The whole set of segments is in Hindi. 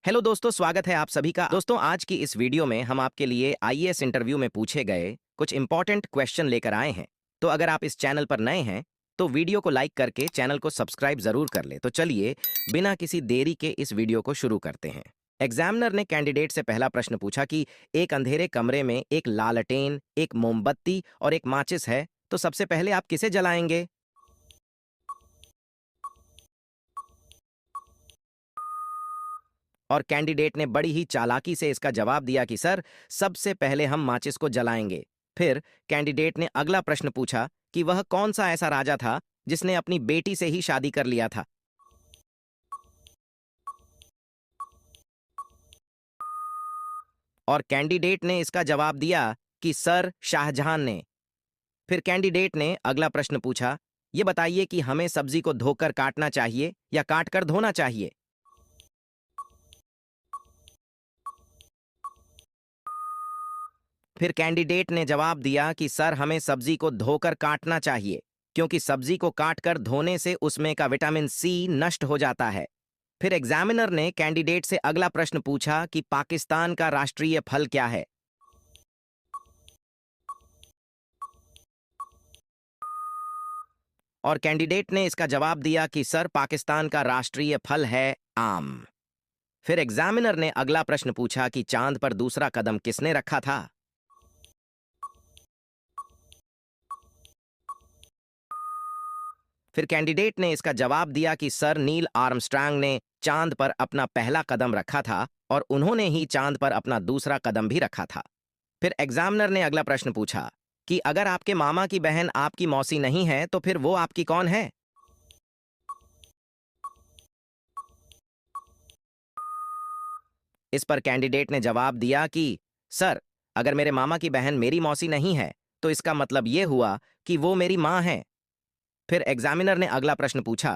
हेलो दोस्तों, स्वागत है आप सभी का। दोस्तों, आज की इस वीडियो में हम आपके लिए आईएएस इंटरव्यू में पूछे गए कुछ इंपॉर्टेंट क्वेश्चन लेकर आए हैं। तो अगर आप इस चैनल पर नए हैं तो वीडियो को लाइक करके चैनल को सब्सक्राइब जरूर कर ले। तो चलिए बिना किसी देरी के इस वीडियो को शुरू करते हैं। एग्जामिनर ने कैंडिडेट से पहला प्रश्न पूछा कि एक अंधेरे कमरे में एक लालटेन, एक मोमबत्ती और एक माचिस है, तो सबसे पहले आप किसे जलाएंगे? और कैंडिडेट ने बड़ी ही चालाकी से इसका जवाब दिया कि सर, सबसे पहले हम माचिस को जलाएंगे। फिर कैंडिडेट ने अगला प्रश्न पूछा कि वह कौन सा ऐसा राजा था जिसने अपनी बेटी से ही शादी कर लिया था। और कैंडिडेट ने इसका जवाब दिया कि सर, शाहजहां ने। फिर कैंडिडेट ने अगला प्रश्न पूछा, ये बताइए कि हमें सब्जी को धोकर काटना चाहिए या काटकर धोना चाहिए। फिर कैंडिडेट ने जवाब दिया कि सर, हमें सब्जी को धोकर काटना चाहिए, क्योंकि सब्जी को काटकर धोने से उसमें का विटामिन सी नष्ट हो जाता है। फिर एग्जामिनर ने कैंडिडेट से अगला प्रश्न पूछा कि पाकिस्तान का राष्ट्रीय फल क्या है। और कैंडिडेट ने इसका जवाब दिया कि सर, पाकिस्तान का राष्ट्रीय फल है आम। फिर एग्जामिनर ने अगला प्रश्न पूछा कि चांद पर दूसरा कदम किसने रखा था। फिर कैंडिडेट ने इसका जवाब दिया कि सर, नील आर्मस्ट्रांग ने चांद पर अपना पहला कदम रखा था और उन्होंने ही चांद पर अपना दूसरा कदम भी रखा था। फिर एग्जामिनर ने अगला प्रश्न पूछा कि अगर आपके मामा की बहन आपकी मौसी नहीं है तो फिर वो आपकी कौन है। इस पर कैंडिडेट ने जवाब दिया कि सर, अगर मेरे मामा की बहन मेरी मौसी नहीं है तो इसका मतलब ये हुआ कि वो मेरी मां है। फिर एग्जामिनर ने अगला प्रश्न पूछा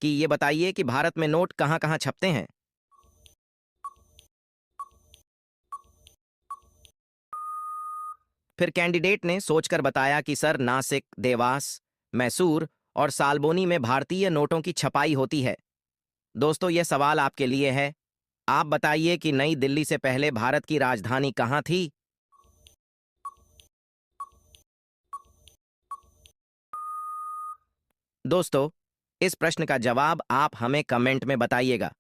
कि ये बताइए कि भारत में नोट कहां कहां छपते हैं। फिर कैंडिडेट ने सोचकर बताया कि सर, नासिक, देवास, मैसूर और सालबोनी में भारतीय नोटों की छपाई होती है। दोस्तों, यह सवाल आपके लिए है। आप बताइए कि नई दिल्ली से पहले भारत की राजधानी कहाँ थी? दोस्तों, इस प्रश्न का जवाब आप हमें कमेंट में बताइएगा।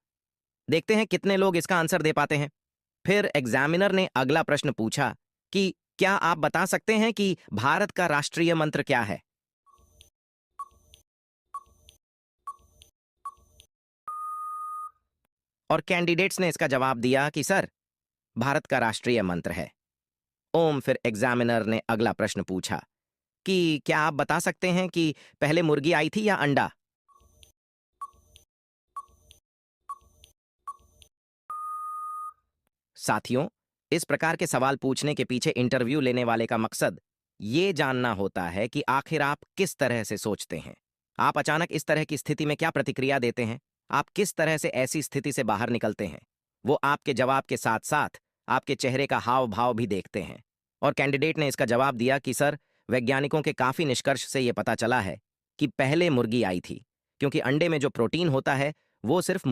देखते हैं कितने लोग इसका आंसर दे पाते हैं। फिर एग्जामिनर ने अगला प्रश्न पूछा कि क्या आप बता सकते हैं कि भारत का राष्ट्रीय मंत्र क्या है? और कैंडिडेट्स ने इसका जवाब दिया कि सर, भारत का राष्ट्रीय मंत्र है ओम। फिर एग्जामिनर ने अगला प्रश्न पूछा कि क्या आप बता सकते हैं कि पहले मुर्गी आई थी या अंडा? साथियों, इस प्रकार के सवाल पूछने के पीछे इंटरव्यू लेने वाले का मकसद ये जानना होता है कि आखिर आप किस तरह से सोचते हैं। आप अचानक इस तरह की स्थिति में क्या प्रतिक्रिया देते हैं? आप किस तरह से ऐसी स्थिति से बाहर निकलते हैं? वो आपके जवाब के साथ साथ आपके चेहरे का हाव भाव भी देखते हैं। और कैंडिडेट ने इसका जवाब दिया कि सर, वैज्ञानिकों के काफी निष्कर्ष से यह पता चला है कि पहले मुर्गी आई थी, क्योंकि अंडे में जो प्रोटीन होता है वो सिर्फ